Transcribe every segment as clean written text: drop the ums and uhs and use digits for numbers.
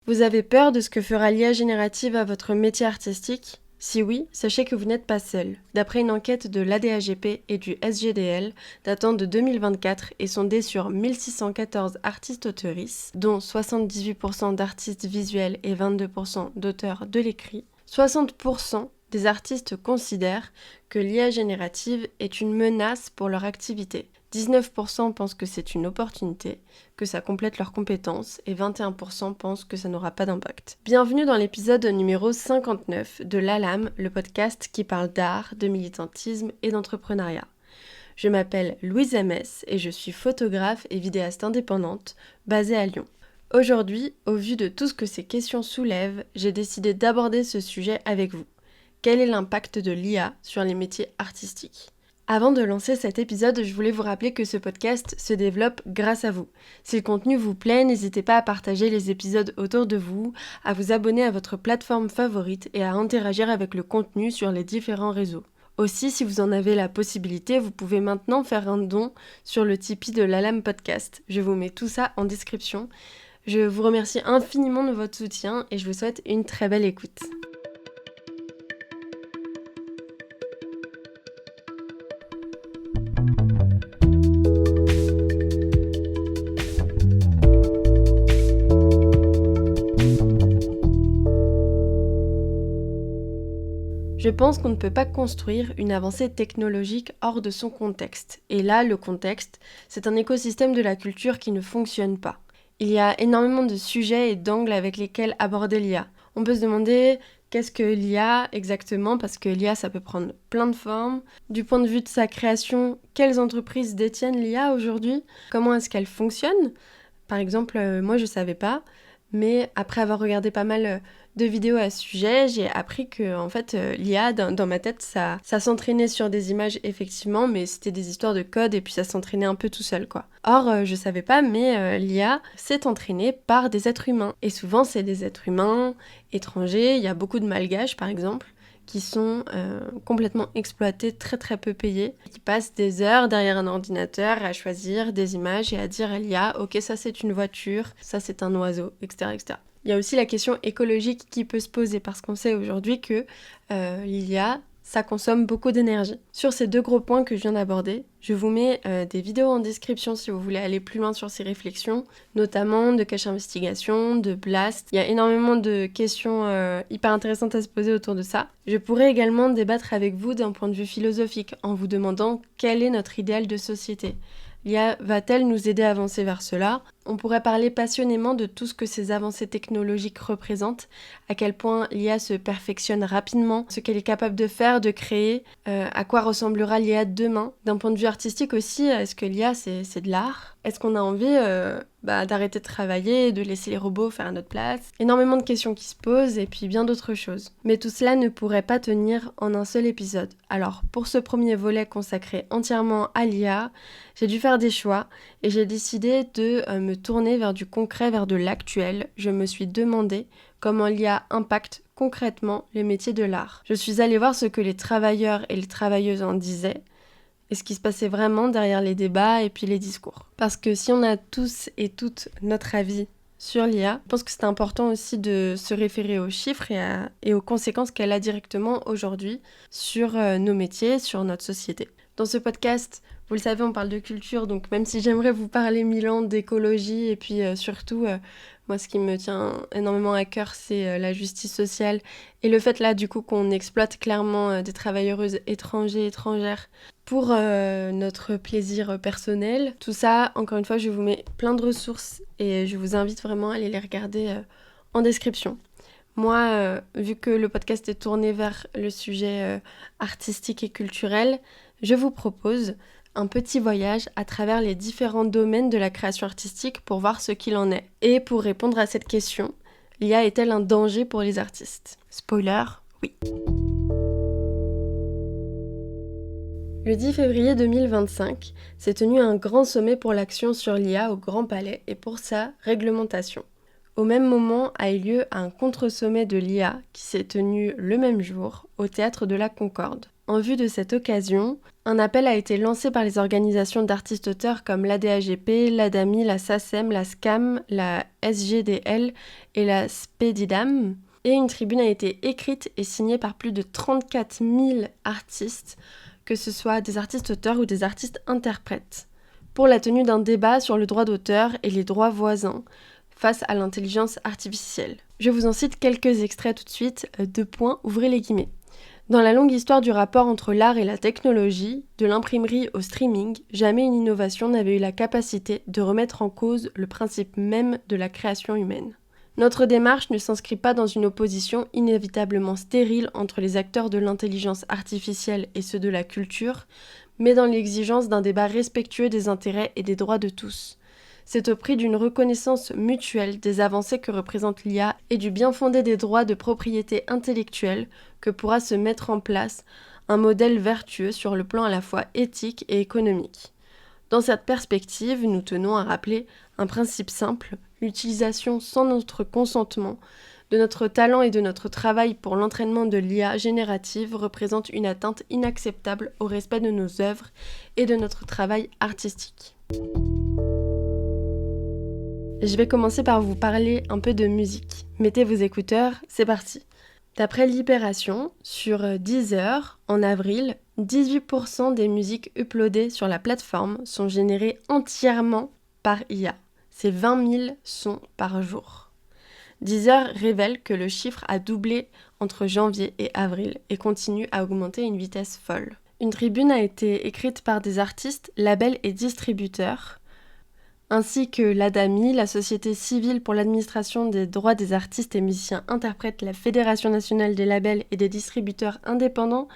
Vous avez peur de ce que fera l'IA générative à votre métier artistique ? Si oui, sachez que vous n'êtes pas seul. D'après une enquête de l'ADAGP et du SGDL datant de 2024 et sondée sur 1614 artistes-auteuristes, dont 78% d'artistes visuels et 22% d'auteurs de l'écrit, 60% des artistes considèrent que l'IA générative est une menace pour leur activité. 19% pensent que c'est une opportunité, que ça complète leurs compétences et 21% pensent que ça n'aura pas d'impact. Bienvenue dans l'épisode numéro 59 de l'ALAM, le podcast qui parle d'art, de militantisme et d'entrepreneuriat. Je m'appelle Louise Amès et je suis photographe et vidéaste indépendante basée à Lyon. Aujourd'hui, au vu de tout ce que ces questions soulèvent, j'ai décidé d'aborder ce sujet avec vous. Quel est l'impact de l'IA sur les métiers artistiques ? Avant de lancer cet épisode, je voulais vous rappeler que ce podcast se développe grâce à vous. Si le contenu vous plaît, n'hésitez pas à partager les épisodes autour de vous, à vous abonner à votre plateforme favorite et à interagir avec le contenu sur les différents réseaux. Aussi, si vous en avez la possibilité, vous pouvez maintenant faire un don sur le Tipeee de l'ALAM Podcast. Je vous mets tout ça en description. Je vous remercie infiniment de votre soutien et je vous souhaite une très belle écoute. Je pense qu'on ne peut pas construire une avancée technologique hors de son contexte. Et là, le contexte, c'est un écosystème de la culture qui ne fonctionne pas. Il y a énormément de sujets et d'angles avec lesquels aborder l'IA. On peut se demander qu'est-ce que l'IA exactement, parce que l'IA, ça peut prendre plein de formes. Du point de vue de sa création, quelles entreprises détiennent l'IA aujourd'hui ? Comment est-ce qu'elle fonctionne ? Par exemple, moi je ne savais pas, mais après avoir regardé pas mal de vidéos à ce sujet, j'ai appris que en fait, l'IA, dans ma tête, ça s'entraînait sur des images effectivement, mais c'était des histoires de code et puis ça s'entraînait un peu tout seul, quoi. Or, je savais pas, mais l'IA s'est entraînée par des êtres humains. Et souvent, c'est des êtres humains étrangers. Il y a beaucoup de malgaches, par exemple, qui sont complètement exploités, très très peu payés, qui passent des heures derrière un ordinateur à choisir des images et à dire à l'IA « Ok, ça c'est une voiture, ça c'est un oiseau, etc. etc. » Il y a aussi la question écologique qui peut se poser parce qu'on sait aujourd'hui que l'IA, ça consomme beaucoup d'énergie. Sur ces deux gros points que je viens d'aborder, je vous mets des vidéos en description si vous voulez aller plus loin sur ces réflexions, notamment de Cache Investigation, de Blast. Il y a énormément de questions hyper intéressantes à se poser autour de ça. Je pourrais également débattre avec vous d'un point de vue philosophique en vous demandant quel est notre idéal de société. L'IA va-t-elle nous aider à avancer vers cela ? On pourrait parler passionnément de tout ce que ces avancées technologiques représentent, à quel point l'IA se perfectionne rapidement, ce qu'elle est capable de faire, de créer, à quoi ressemblera l'IA demain. D'un point de vue artistique aussi, est-ce que l'IA c'est de l'art ? Est-ce qu'on a envie d'arrêter de travailler, de laisser les robots faire à notre place ? Énormément de questions qui se posent et puis bien d'autres choses. Mais tout cela ne pourrait pas tenir en un seul épisode. Alors pour ce premier volet consacré entièrement à l'IA, j'ai dû faire des choix et j'ai décidé de me tourner vers du concret, vers de l'actuel. Je me suis demandé comment l'IA impacte concrètement les métiers de l'art. Je suis allée voir ce que les travailleurs et les travailleuses en disaient et ce qui se passait vraiment derrière les débats et puis les discours. Parce que si on a tous et toutes notre avis sur l'IA, je pense que c'est important aussi de se référer aux chiffres et aux conséquences qu'elle a directement aujourd'hui sur nos métiers, sur notre société. Dans ce podcast, vous le savez, on parle de culture, donc même si j'aimerais vous parler mille ans d'écologie, et puis surtout, moi ce qui me tient énormément à cœur, c'est la justice sociale, et le fait là du coup qu'on exploite clairement des travailleuses étrangères pour notre plaisir personnel. Tout ça, encore une fois, je vous mets plein de ressources, et je vous invite vraiment à aller les regarder en description. Moi, vu que le podcast est tourné vers le sujet artistique et culturel, je vous propose un petit voyage à travers les différents domaines de la création artistique pour voir ce qu'il en est. Et pour répondre à cette question, l'IA est-elle un danger pour les artistes ? Spoiler, oui. Le 10 février 2025 s'est tenu un grand sommet pour l'action sur l'IA au Grand Palais et pour sa réglementation. Au même moment a eu lieu un contre-sommet de l'IA qui s'est tenu le même jour au Théâtre de la Concorde. En vue de cette occasion, un appel a été lancé par les organisations d'artistes-auteurs comme l'ADAGP, l'ADAMI, la SACEM, la SCAM, la SGDL et la SPEDIDAM, et une tribune a été écrite et signée par plus de 34 000 artistes, que ce soit des artistes-auteurs ou des artistes-interprètes, pour la tenue d'un débat sur le droit d'auteur et les droits voisins face à l'intelligence artificielle. Je vous en cite quelques extraits tout de suite, ouvrez les guillemets. Dans la longue histoire du rapport entre l'art et la technologie, de l'imprimerie au streaming, jamais une innovation n'avait eu la capacité de remettre en cause le principe même de la création humaine. Notre démarche ne s'inscrit pas dans une opposition inévitablement stérile entre les acteurs de l'intelligence artificielle et ceux de la culture, mais dans l'exigence d'un débat respectueux des intérêts et des droits de tous. C'est au prix d'une reconnaissance mutuelle des avancées que représente l'IA et du bien fondé des droits de propriété intellectuelle que pourra se mettre en place un modèle vertueux sur le plan à la fois éthique et économique. Dans cette perspective, nous tenons à rappeler un principe simple, l'utilisation sans notre consentement de notre talent et de notre travail pour l'entraînement de l'IA générative représente une atteinte inacceptable au respect de nos œuvres et de notre travail artistique. Je vais commencer par vous parler un peu de musique. Mettez vos écouteurs, c'est parti. D'après Libération, sur Deezer, en avril, 18% des musiques uploadées sur la plateforme sont générées entièrement par IA. C'est 20 000 sons par jour. Deezer révèle que le chiffre a doublé entre janvier et avril et continue à augmenter à une vitesse folle. Une tribune a été écrite par des artistes, labels et distributeurs, ainsi que l'ADAMI, la Société civile pour l'administration des droits des artistes et musiciens interprètes, la Fédération nationale des labels et des distributeurs indépendants,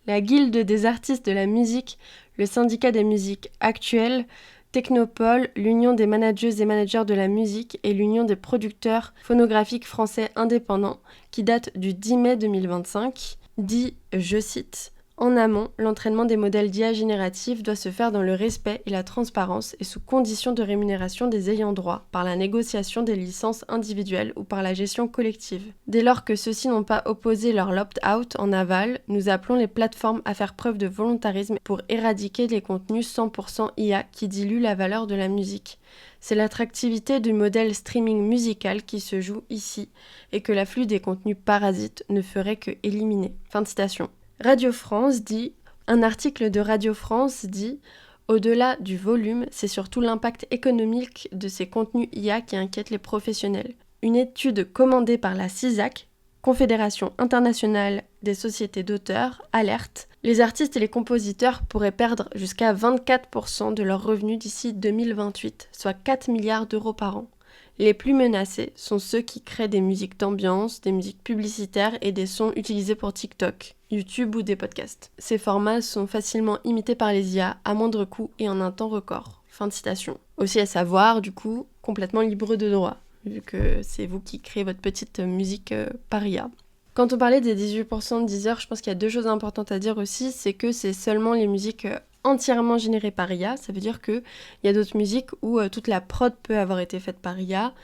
la Guilde des artistes de la musique, le Syndicat des musiques actuelles, Technopole, l'Union des manageuses et managers de la musique et l'Union des producteurs phonographiques français indépendants, qui date du 10 mai 2025, dit, je cite, « En amont, l'entraînement des modèles d'IA génératifs doit se faire dans le respect et la transparence et sous conditions de rémunération des ayants droit, par la négociation des licences individuelles ou par la gestion collective. Dès lors que ceux-ci n'ont pas opposé leur opt-out en aval, nous appelons les plateformes à faire preuve de volontarisme pour éradiquer les contenus 100% IA qui diluent la valeur de la musique. C'est l'attractivité du modèle streaming musical qui se joue ici et que l'afflux des contenus parasites ne ferait que éliminer. » Fin de citation. Radio France dit, un article de Radio France dit « Au-delà du volume, c'est surtout l'impact économique de ces contenus IA qui inquiète les professionnels. Une étude commandée par la CISAC, Confédération internationale des sociétés d'auteurs, alerte, les artistes et les compositeurs pourraient perdre jusqu'à 24% de leurs revenus d'ici 2028, soit 4 milliards d'euros par an. Les plus menacés sont ceux qui créent des musiques d'ambiance, des musiques publicitaires et des sons utilisés pour TikTok, YouTube ou des podcasts. Ces formats sont facilement imités par les IA à moindre coût et en un temps record. » Fin de citation. Aussi à savoir, du coup, complètement libre de droit, vu que c'est vous qui créez votre petite musique par IA. Quand on parlait des 18% de Deezer, je pense qu'il y a deux choses importantes à dire aussi, c'est que c'est seulement les musiques entièrement générées par IA, ça veut dire qu'il y a d'autres musiques où toute la prod peut avoir été faite par IA,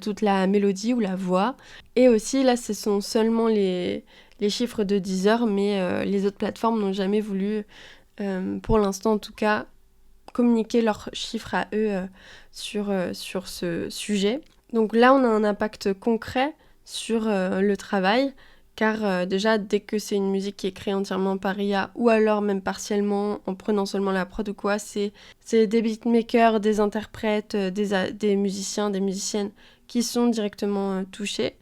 toute la mélodie ou la voix, et aussi là ce sont seulement les chiffres de Deezer, mais les autres plateformes n'ont jamais voulu, pour l'instant en tout cas, communiquer leurs chiffres à eux sur ce sujet. Donc là on a un impact concret sur le travail, car déjà dès que c'est une musique qui est créée entièrement par IA ou alors même partiellement en prenant seulement la prod ou quoi, c'est des beatmakers, des interprètes, des musiciens, des musiciennes qui sont directement touchés.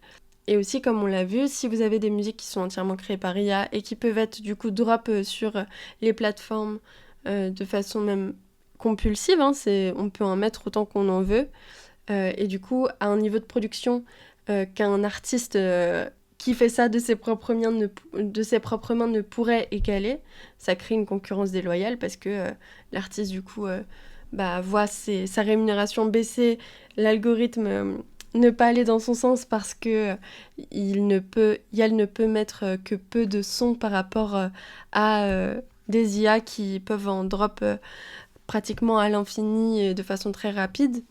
Et aussi comme on l'a vu, si vous avez des musiques qui sont entièrement créées par IA et qui peuvent être du coup drop sur les plateformes de façon même compulsive, hein, on peut en mettre autant qu'on en veut, et du coup à un niveau de production qu'un artiste qui fait ça de ses propres mains ne pourrait égaler, ça crée une concurrence déloyale parce que l'artiste du coup voit sa rémunération baisser, l'algorithme ne pas aller dans son sens parce que il ne peut mettre que peu de sons par rapport à des IA qui peuvent en drop pratiquement à l'infini et de façon très rapide.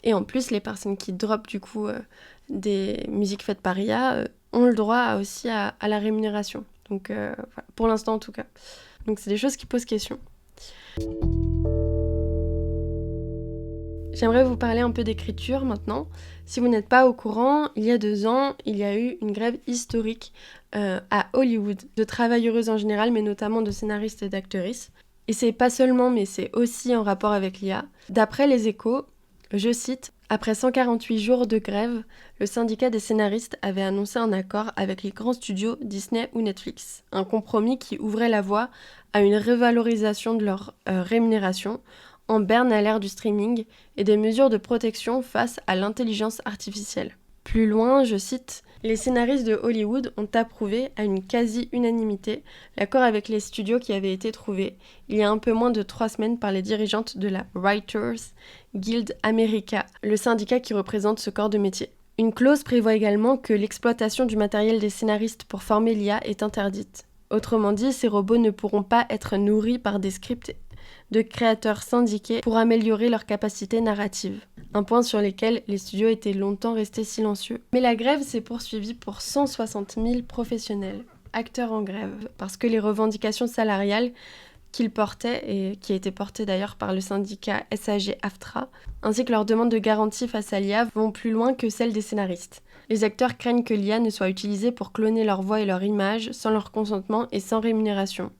Et en plus, les personnes qui drop du coup des musiques faites par IA ont le droit aussi à la rémunération. Donc voilà, pour l'instant en tout cas. Donc c'est des choses qui posent question. J'aimerais vous parler un peu d'écriture maintenant. Si vous n'êtes pas au courant, il y a 2 ans, il y a eu une grève historique à Hollywood, de travailleuses en général, mais notamment de scénaristes et d'actrices. Et c'est pas seulement, mais c'est aussi en rapport avec l'IA. D'après les Échos, je cite, « Après 148 jours de grève, le syndicat des scénaristes avait annoncé un accord avec les grands studios Disney ou Netflix. Un compromis qui ouvrait la voie à une revalorisation de leur rémunération en berne à l'ère du streaming et des mesures de protection face à l'intelligence artificielle. » Plus loin, je cite, « Les scénaristes de Hollywood ont approuvé à une quasi-unanimité l'accord avec les studios qui avait été trouvé il y a un peu moins de 3 semaines par les dirigeantes de la Writers Guild America, le syndicat qui représente ce corps de métier. Une clause prévoit également que l'exploitation du matériel des scénaristes pour former l'IA est interdite. Autrement dit, ces robots ne pourront pas être nourris par des scripts de créateurs syndiqués pour améliorer leur capacité narrative. Un point sur lequel les studios étaient longtemps restés silencieux. Mais la grève s'est poursuivie pour 160 000 professionnels, acteurs en grève, parce que les revendications salariales qu'ils portaient, et qui étaient portées d'ailleurs par le syndicat SAG-AFTRA, ainsi que leurs demandes de garantie face à l'IA, vont plus loin que celles des scénaristes. Les acteurs craignent que l'IA ne soit utilisée pour cloner leur voix et leur image sans leur consentement et sans rémunération.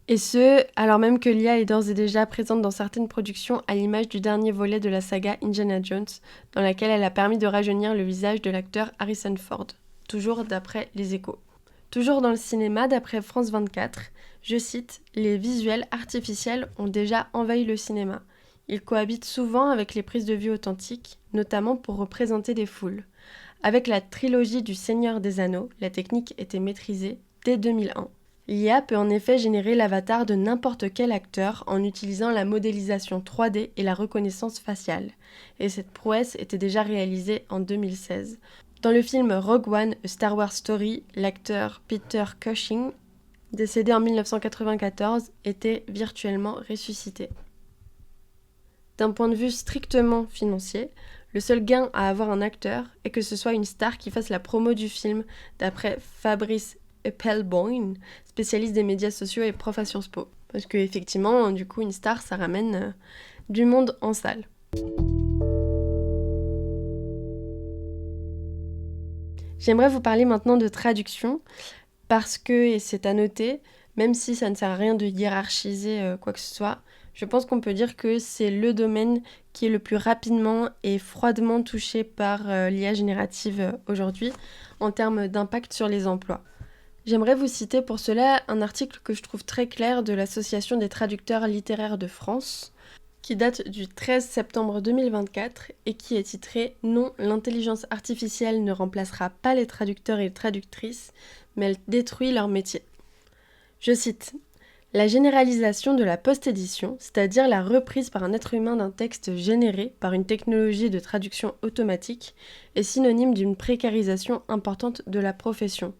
Et ce, alors même que l'IA est d'ores et déjà présente dans certaines productions, à l'image du dernier volet de la saga Indiana Jones, dans laquelle elle a permis de rajeunir le visage de l'acteur Harrison Ford, toujours d'après les Échos. Toujours dans le cinéma, d'après France 24, je cite, « Les visuels artificiels ont déjà envahi le cinéma. Ils cohabitent souvent avec les prises de vue authentiques, notamment pour représenter des foules. Avec la trilogie du Seigneur des Anneaux, la technique était maîtrisée dès 2001. L'IA peut en effet générer l'avatar de n'importe quel acteur en utilisant la modélisation 3D et la reconnaissance faciale. Et cette prouesse était déjà réalisée en 2016. Dans le film Rogue One, A Star Wars Story, l'acteur Peter Cushing, décédé en 1994, était virtuellement ressuscité. D'un point de vue strictement financier, le seul gain à avoir un acteur est que ce soit une star qui fasse la promo du film, d'après Fabrice Epelboin, spécialiste des médias sociaux et prof à Sciences Po. Parce que effectivement, du coup, une star, ça ramène du monde en salle. J'aimerais vous parler maintenant de traduction, parce que, et c'est à noter, même si ça ne sert à rien de hiérarchiser quoi que ce soit, je pense qu'on peut dire que c'est le domaine qui est le plus rapidement et froidement touché par l'IA générative aujourd'hui, en termes d'impact sur les emplois. J'aimerais vous citer pour cela un article que je trouve très clair de l'Association des traducteurs littéraires de France, qui date du 13 septembre 2024 et qui est titré « Non, l'intelligence artificielle ne remplacera pas les traducteurs et les traductrices, mais elle détruit leur métier ». Je cite « La généralisation de la post-édition, c'est-à-dire la reprise par un être humain d'un texte généré par une technologie de traduction automatique, est synonyme d'une précarisation importante de la profession. »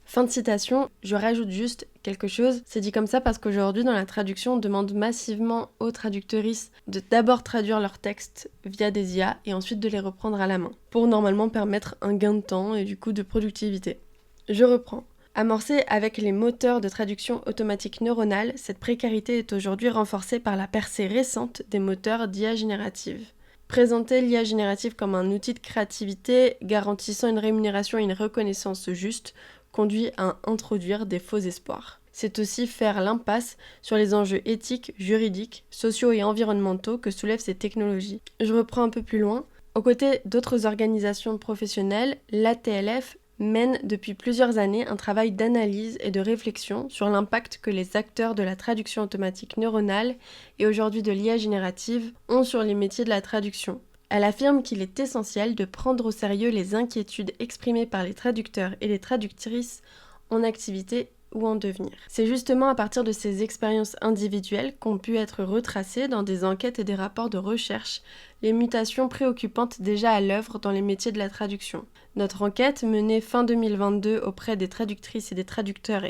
Fin de citation, je rajoute juste quelque chose, c'est dit comme ça parce qu'aujourd'hui dans la traduction on demande massivement aux traductrices de d'abord traduire leurs textes via des IA et ensuite de les reprendre à la main, pour normalement permettre un gain de temps et du coup de productivité. Je reprends. Amorcée avec les moteurs de traduction automatique neuronale, cette précarité est aujourd'hui renforcée par la percée récente des moteurs d'IA générative. Présenter l'IA générative comme un outil de créativité garantissant une rémunération et une reconnaissance juste conduit à introduire des faux espoirs. C'est aussi faire l'impasse sur les enjeux éthiques, juridiques, sociaux et environnementaux que soulèvent ces technologies. Je reprends un peu plus loin. Aux côtés d'autres organisations professionnelles, l'ATLF mène depuis plusieurs années un travail d'analyse et de réflexion sur l'impact que les acteurs de la traduction automatique neuronale et aujourd'hui de l'IA générative ont sur les métiers de la traduction. Elle affirme qu'il est essentiel de prendre au sérieux les inquiétudes exprimées par les traducteurs et les traductrices en activité ou en devenir. C'est justement à partir de ces expériences individuelles qu'ont pu être retracées dans des enquêtes et des rapports de recherche les mutations préoccupantes déjà à l'œuvre dans les métiers de la traduction. Notre enquête, menée fin 2022 auprès des traductrices et des traducteurs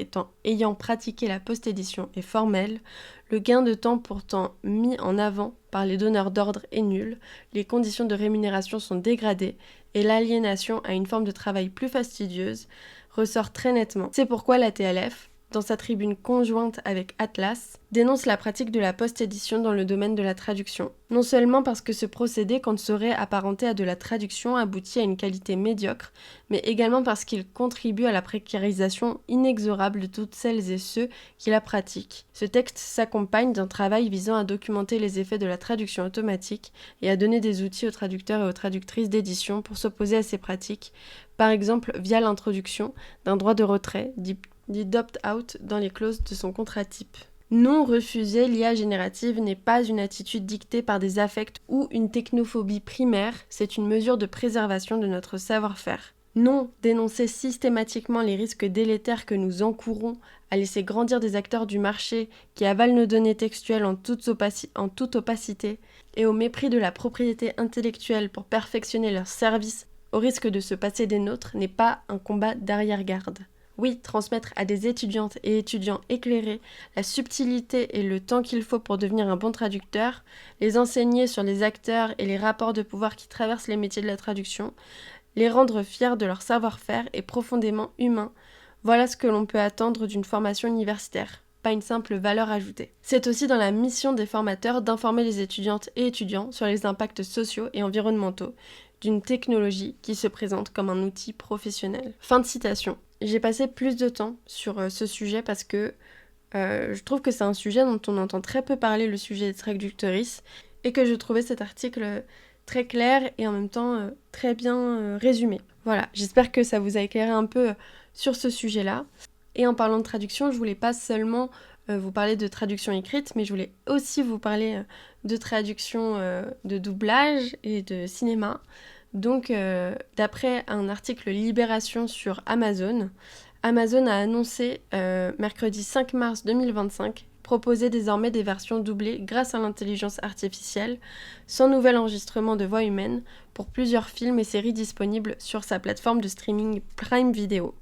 ayant pratiqué la post-édition est formelle, le gain de temps pourtant mis en avant par les donneurs d'ordre est nul, les conditions de rémunération sont dégradées et l'aliénation à une forme de travail plus fastidieuse ressort très nettement. C'est pourquoi la TLF dans sa tribune conjointe avec Atlas, dénonce la pratique de la post-édition dans le domaine de la traduction. Non seulement parce que ce procédé, qu'on ne saurait apparenter à de la traduction, aboutit à une qualité médiocre, mais également parce qu'il contribue à la précarisation inexorable de toutes celles et ceux qui la pratiquent. Ce texte s'accompagne d'un travail visant à documenter les effets de la traduction automatique et à donner des outils aux traducteurs et aux traductrices d'édition pour s'opposer à ces pratiques, par exemple via l'introduction d'un droit de retrait, dit d'opt-out dans les clauses de son contrat type. Non, refuser l'IA générative n'est pas une attitude dictée par des affects ou une technophobie primaire, c'est une mesure de préservation de notre savoir-faire. Non, dénoncer systématiquement les risques délétères que nous encourons à laisser grandir des acteurs du marché qui avalent nos données textuelles en toute opacité et au mépris de la propriété intellectuelle pour perfectionner leurs services au risque de se passer des nôtres n'est pas un combat d'arrière-garde. Oui, transmettre à des étudiantes et étudiants éclairés la subtilité et le temps qu'il faut pour devenir un bon traducteur, les enseigner sur les acteurs et les rapports de pouvoir qui traversent les métiers de la traduction, les rendre fiers de leur savoir-faire et profondément humains, voilà ce que l'on peut attendre d'une formation universitaire, pas une simple valeur ajoutée. C'est aussi dans la mission des formateurs d'informer les étudiantes et étudiants sur les impacts sociaux et environnementaux d'une technologie qui se présente comme un outil professionnel. Fin de citation. J'ai passé plus de temps sur ce sujet parce que je trouve que c'est un sujet dont on entend très peu parler, le sujet des traductrices, et que je trouvais cet article très clair et en même temps très bien résumé. Voilà, j'espère que ça vous a éclairé un peu sur ce sujet-là. Et en parlant de traduction, je voulais pas seulement vous parler de traduction écrite, mais je voulais aussi vous parler de traduction de doublage et de cinéma. Donc, d'après un article Libération sur Amazon, Amazon a annoncé mercredi 5 mars 2025 proposer désormais des versions doublées grâce à l'intelligence artificielle, sans nouvel enregistrement de voix humaine, pour plusieurs films et séries disponibles sur sa plateforme de streaming Prime Video.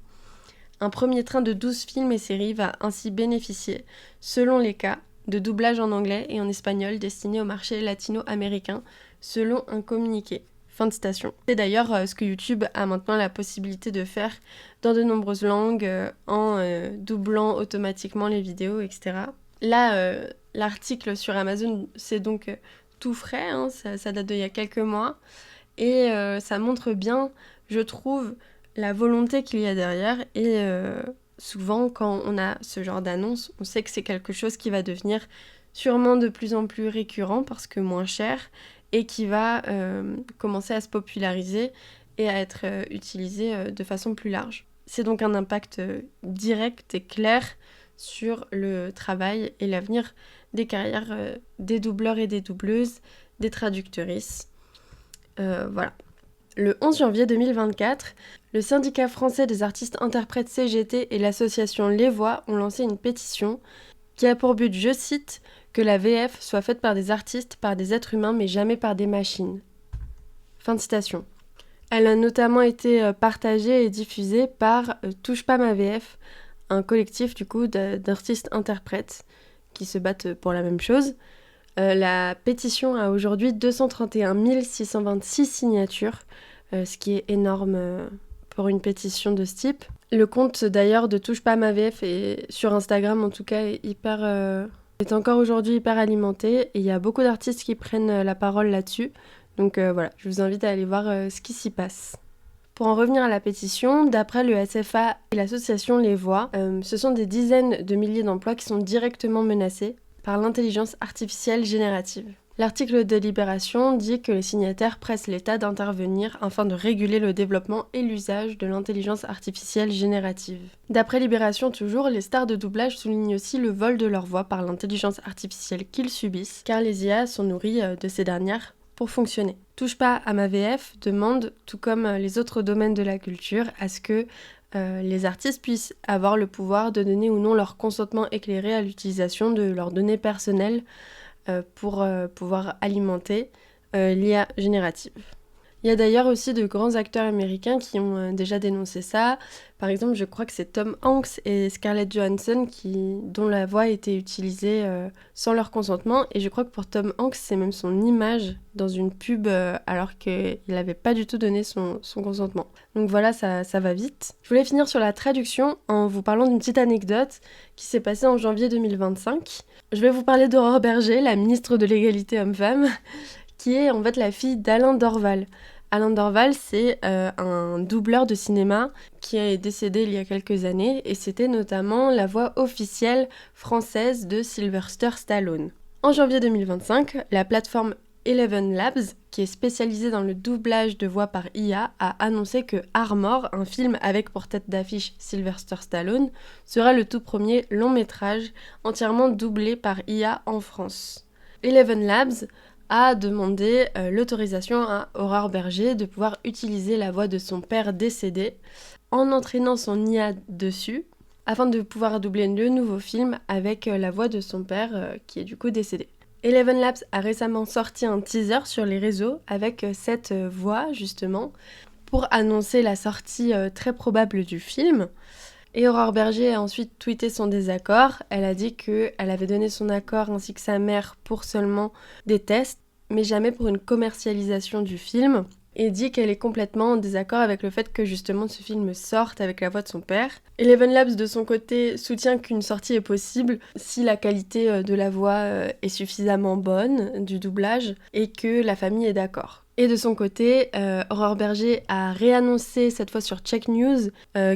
Un premier train de 12 films et séries va ainsi bénéficier, selon les cas, de doublage en anglais et en espagnol destinés au marché latino-américain, selon un communiqué. Fin de citation. C'est d'ailleurs ce que YouTube a maintenant la possibilité de faire dans de nombreuses langues, en doublant automatiquement les vidéos, etc. Là, l'article sur Amazon, c'est donc tout frais, hein, ça date d'il y a quelques mois, et ça montre bien, je trouve, la volonté qu'il y a derrière, et souvent quand on a ce genre d'annonce, on sait que c'est quelque chose qui va devenir sûrement de plus en plus récurrent parce que moins cher, et qui va commencer à se populariser et à être utilisé de façon plus large. C'est donc un impact direct et clair sur le travail et l'avenir des carrières des doubleurs et des doubleuses, des traductrices. Voilà. Le 11 janvier 2024, le syndicat français des artistes interprètes CGT et l'association Les Voix ont lancé une pétition qui a pour but, je cite, que la VF soit faite par des artistes, par des êtres humains, mais jamais par des machines. Fin de citation. Elle a notamment été partagée et diffusée par Touche pas ma VF, un collectif du coup d'artistes interprètes qui se battent pour la même chose. La pétition a aujourd'hui 231 626 signatures, ce qui est énorme pour une pétition de ce type. Le compte d'ailleurs de Touche pas ma VF et sur Instagram en tout cas est encore aujourd'hui hyper alimenté et il y a beaucoup d'artistes qui prennent la parole là-dessus. Donc voilà, je vous invite à aller voir ce qui s'y passe. Pour en revenir à la pétition, d'après le SFA et l'association Les Voix, ce sont des dizaines de milliers d'emplois qui sont directement menacés par l'intelligence artificielle générative. L'article de Libération dit que les signataires pressent l'État d'intervenir afin de réguler le développement et l'usage de l'intelligence artificielle générative. D'après Libération toujours, les stars de doublage soulignent aussi le vol de leur voix par l'intelligence artificielle qu'ils subissent, car les IA sont nourries de ces dernières pour fonctionner. Touche pas à ma VF demande, tout comme les autres domaines de la culture, à ce que les artistes puissent avoir le pouvoir de donner ou non leur consentement éclairé à l'utilisation de leurs données personnelles pour pouvoir alimenter l'IA générative. Il y a d'ailleurs aussi de grands acteurs américains qui ont déjà dénoncé ça. Par exemple, je crois que c'est Tom Hanks et Scarlett Johansson dont la voix a été utilisée sans leur consentement. Et je crois que pour Tom Hanks, c'est même son image dans une pub alors qu'il n'avait pas du tout donné son consentement. Donc voilà, ça va vite. Je voulais finir sur la traduction en vous parlant d'une petite anecdote qui s'est passée en janvier 2025. Je vais vous parler d'Aurore Bergé, la ministre de l'égalité homme-femme, qui est en fait la fille d'Alain Dorval. Alain Dorval, c'est un doubleur de cinéma qui est décédé il y a quelques années et c'était notamment la voix officielle française de Sylvester Stallone. En janvier 2025, la plateforme Eleven Labs, qui est spécialisée dans le doublage de voix par IA, a annoncé que Armor, un film avec pour tête d'affiche Sylvester Stallone, sera le tout premier long métrage entièrement doublé par IA en France. Eleven Labs a demandé l'autorisation à Aurore Bergé de pouvoir utiliser la voix de son père décédé en entraînant son IA dessus afin de pouvoir doubler le nouveau film avec la voix de son père qui est du coup décédé. Eleven Labs a récemment sorti un teaser sur les réseaux avec cette voix justement pour annoncer la sortie très probable du film. Et Aurore Bergé a ensuite tweeté son désaccord. Elle a dit qu'elle avait donné son accord ainsi que sa mère pour seulement des tests, mais jamais pour une commercialisation du film. Et dit qu'elle est complètement en désaccord avec le fait que justement ce film sorte avec la voix de son père. Eleven Labs de son côté soutient qu'une sortie est possible si la qualité de la voix est suffisamment bonne du doublage et que la famille est d'accord. Et de son côté, Aurore Bergé a réannoncé cette fois sur Check News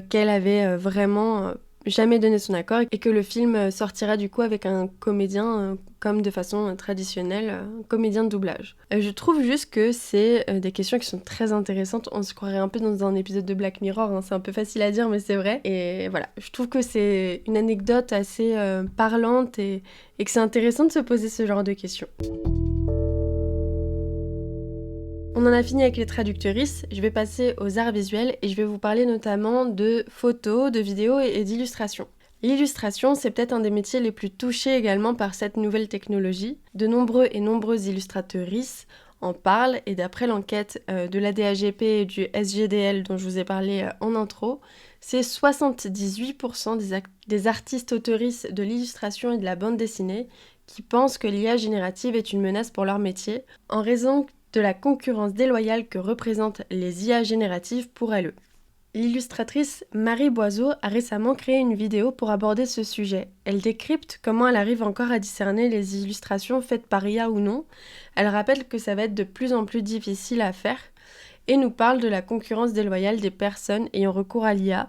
qu'elle avait vraiment jamais donné son accord et que le film sortira du coup avec un comédien comme de façon traditionnelle, un comédien de doublage. Je trouve juste que c'est des questions qui sont très intéressantes. On se croirait un peu dans un épisode de Black Mirror, hein. C'est un peu facile à dire mais c'est vrai. Et voilà, je trouve que c'est une anecdote assez parlante et que c'est intéressant de se poser ce genre de questions. On en a fini avec les traductrices, je vais passer aux arts visuels et je vais vous parler notamment de photos, de vidéos et d'illustrations. L'illustration, c'est peut-être un des métiers les plus touchés également par cette nouvelle technologie. De nombreux et nombreuses illustratrices en parlent et d'après l'enquête de l'ADAGP et du SGDL dont je vous ai parlé en intro, c'est 78% des artistes autoristes de l'illustration et de la bande dessinée qui pensent que l'IA générative est une menace pour leur métier en raison de la concurrence déloyale que représentent les IA génératives pour elles. L'illustratrice Marie Boiseau a récemment créé une vidéo pour aborder ce sujet. Elle décrypte comment elle arrive encore à discerner les illustrations faites par IA ou non. Elle rappelle que ça va être de plus en plus difficile à faire et nous parle de la concurrence déloyale des personnes ayant recours à l'IA,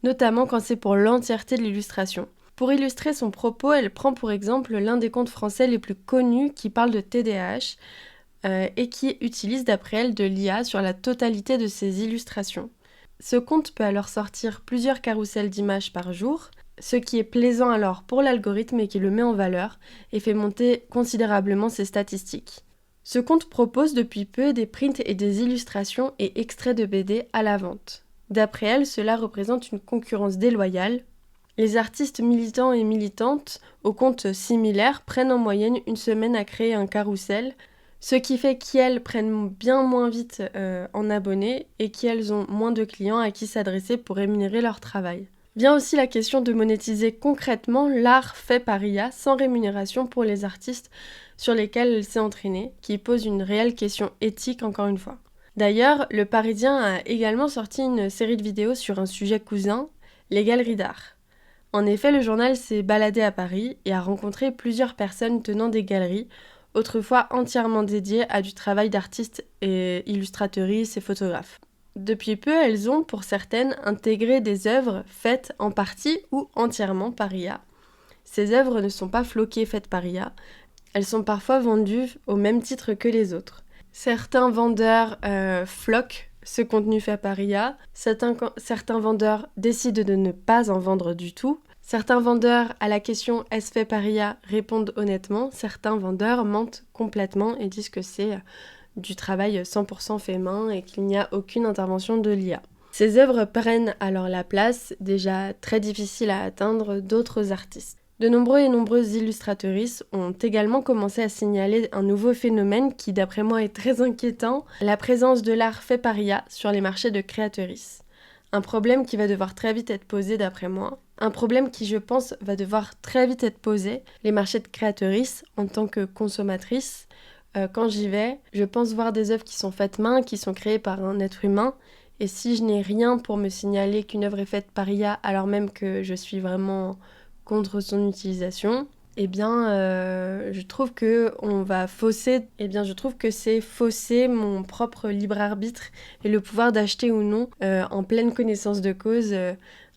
notamment quand c'est pour l'entièreté de l'illustration. Pour illustrer son propos, elle prend pour exemple l'un des comptes français les plus connus qui parle de TDAH, et qui utilise d'après elle de l'IA sur la totalité de ses illustrations. Ce compte peut alors sortir plusieurs carousels d'images par jour, ce qui est plaisant alors pour l'algorithme et qui le met en valeur et fait monter considérablement ses statistiques. Ce compte propose depuis peu des prints et des illustrations et extraits de BD à la vente. D'après elle, cela représente une concurrence déloyale. Les artistes militants et militantes aux comptes similaires prennent en moyenne une semaine à créer un carrousel, ce qui fait qu'elles prennent bien moins vite en abonnés et qu'elles ont moins de clients à qui s'adresser pour rémunérer leur travail. Vient aussi la question de monétiser concrètement l'art fait par IA sans rémunération pour les artistes sur lesquels elle s'est entraînée, qui pose une réelle question éthique encore une fois. D'ailleurs, Le Parisien a également sorti une série de vidéos sur un sujet cousin, les galeries d'art. En effet, le journal s'est baladé à Paris et a rencontré plusieurs personnes tenant des galeries, autrefois entièrement dédiées à du travail d'artistes et illustratrices et photographes. Depuis peu, elles ont, pour certaines, intégré des œuvres faites en partie ou entièrement par IA. Ces œuvres ne sont pas floquées faites par IA, elles sont parfois vendues au même titre que les autres. Certains vendeurs floquent ce contenu fait par IA, certains vendeurs décident de ne pas en vendre du tout. Certains vendeurs, à la question « est-ce fait par IA ?» répondent honnêtement. Certains vendeurs mentent complètement et disent que c'est du travail 100% fait main et qu'il n'y a aucune intervention de l'IA. Ces œuvres prennent alors la place, déjà très difficile à atteindre, d'autres artistes. De nombreux et nombreuses illustratrices ont également commencé à signaler un nouveau phénomène qui, d'après moi, est très inquiétant, la présence de l'art fait par IA sur les marchés de créatrices. Un problème qui va devoir très vite être posé, d'après moi. Un problème qui, je pense, va devoir très vite être posé. Les marchés de créatrices, en tant que consommatrice, quand j'y vais, je pense voir des œuvres qui sont faites main, qui sont créées par un être humain. Et si je n'ai rien pour me signaler qu'une œuvre est faite par IA, alors même que je suis vraiment contre son utilisation, je trouve que je trouve que c'est fausser mon propre libre arbitre et le pouvoir d'acheter ou non, en pleine connaissance de cause,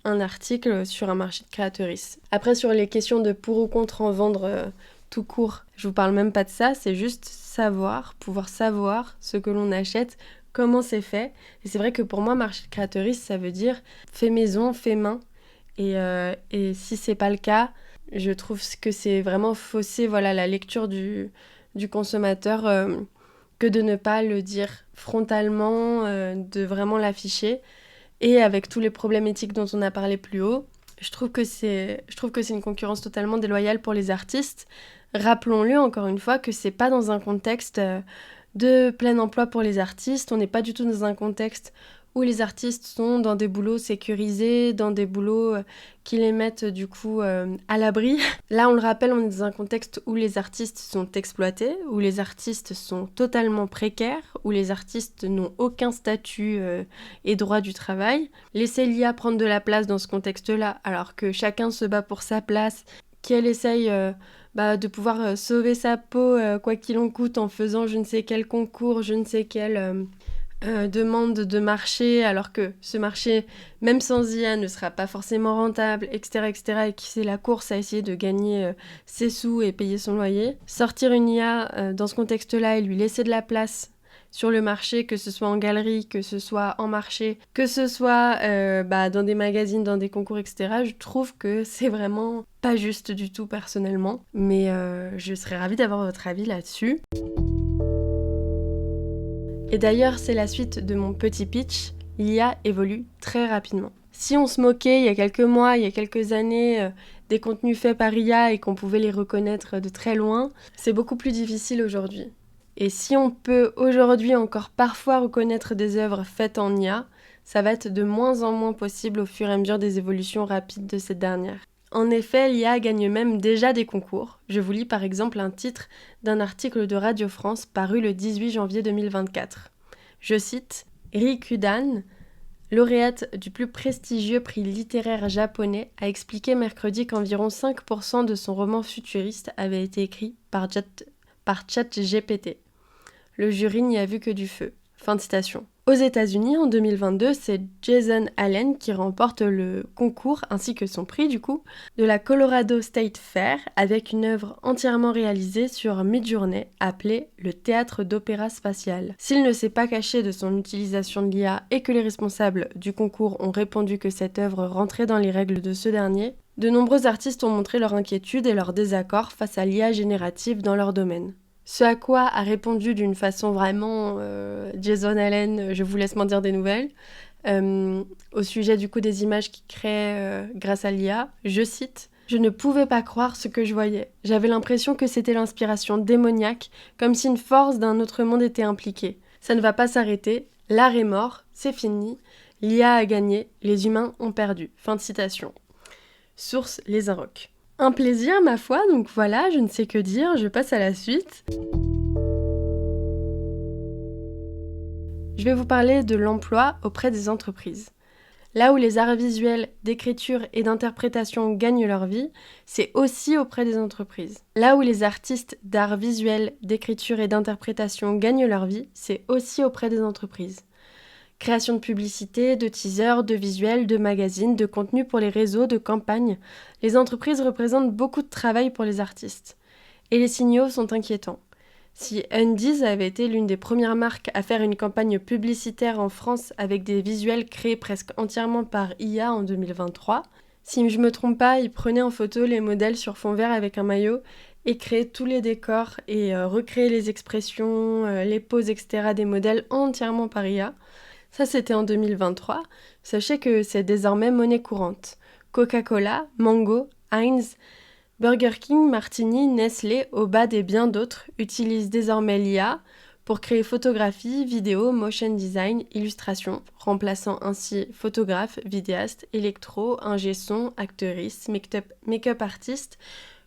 un article sur un marché de créatrices. Après, sur les questions de pour ou contre en vendre tout court, je vous parle même pas de ça, c'est juste pouvoir savoir ce que l'on achète, comment c'est fait. Et c'est vrai que pour moi, marché de créatrices, ça veut dire fait maison, fait main. Et si c'est pas le cas, je trouve que c'est vraiment fausser la lecture du consommateur, que de ne pas le dire frontalement, de vraiment l'afficher. Et avec tous les problèmes éthiques dont on a parlé plus haut, je trouve que c'est une concurrence totalement déloyale pour les artistes. Rappelons-le encore une fois que c'est pas dans un contexte de plein emploi pour les artistes, on n'est pas du tout dans un contexte où les artistes sont dans des boulots sécurisés, dans des boulots qui les mettent du coup à l'abri. Là, on le rappelle, on est dans un contexte où les artistes sont exploités, où les artistes sont totalement précaires, où les artistes n'ont aucun statut et droit du travail. Laisser l'IA prendre de la place dans ce contexte-là, alors que chacun se bat pour sa place, qu'elle essaye de pouvoir sauver sa peau quoi qu'il en coûte en faisant je ne sais quel concours, je ne sais quelle demande de marché, alors que ce marché, même sans IA, ne sera pas forcément rentable, etc., etc., et qui c'est la course à essayer de gagner ses sous et payer son loyer. Sortir une IA dans ce contexte-là et lui laisser de la place sur le marché, que ce soit en galerie, que ce soit en marché, que ce soit dans des magazines, dans des concours, etc., je trouve que c'est vraiment pas juste du tout personnellement. Mais je serais ravie d'avoir votre avis là-dessus. Et d'ailleurs, c'est la suite de mon petit pitch, l'IA évolue très rapidement. Si on se moquait il y a quelques mois, il y a quelques années, des contenus faits par IA et qu'on pouvait les reconnaître de très loin, c'est beaucoup plus difficile aujourd'hui. Et si on peut aujourd'hui encore parfois reconnaître des œuvres faites en IA, ça va être de moins en moins possible au fur et à mesure des évolutions rapides de cette dernière. En effet, l'IA gagne même déjà des concours. Je vous lis par exemple un titre d'un article de Radio France paru le 18 janvier 2024. Je cite « Rikudan, lauréate du plus prestigieux prix littéraire japonais, a expliqué mercredi qu'environ 5% de son roman futuriste avait été écrit par ChatGPT. Le jury n'y a vu que du feu. » Fin de citation. Aux États-Unis, en 2022, c'est Jason Allen qui remporte le concours, ainsi que son prix du coup, de la Colorado State Fair avec une œuvre entièrement réalisée sur Midjourney appelée le théâtre d'opéra spatial. S'il ne s'est pas caché de son utilisation de l'IA et que les responsables du concours ont répondu que cette œuvre rentrait dans les règles de ce dernier, de nombreux artistes ont montré leur inquiétude et leur désaccord face à l'IA générative dans leur domaine. Ce à quoi a répondu d'une façon vraiment Jason Allen, je vous laisse m'en dire des nouvelles, au sujet du coup des images qu'il crée grâce à l'IA, je cite « Je ne pouvais pas croire ce que je voyais. J'avais l'impression que c'était l'inspiration démoniaque, comme si une force d'un autre monde était impliquée. Ça ne va pas s'arrêter, l'art est mort, c'est fini, l'IA a gagné, les humains ont perdu. » Fin de citation. Source Les Inrocks. Un plaisir, ma foi, donc voilà, je ne sais que dire, je passe à la suite. Je vais vous parler de l'emploi auprès des entreprises. Là où les arts visuels, d'écriture et d'interprétation gagnent leur vie, c'est aussi auprès des entreprises. Là où les artistes d'art visuel, d'écriture et d'interprétation gagnent leur vie, c'est aussi auprès des entreprises. Création de publicités, de teasers, de visuels, de magazines, de contenus pour les réseaux, de campagnes. Les entreprises représentent beaucoup de travail pour les artistes. Et les signaux sont inquiétants. Si Undies avait été l'une des premières marques à faire une campagne publicitaire en France avec des visuels créés presque entièrement par IA en 2023, si je me trompe pas, ils prenaient en photo les modèles sur fond vert avec un maillot et créaient tous les décors et recréaient les expressions, les poses, etc. des modèles entièrement par IA. Ça, c'était en 2023. Sachez que c'est désormais monnaie courante. Coca-Cola, Mango, Heinz, Burger King, Martini, Nestlé, Obad et bien d'autres utilisent désormais l'IA pour créer photographie, vidéo, motion design, illustration, remplaçant ainsi photographe, vidéaste, électro, ingé son, actrice, make-up artiste,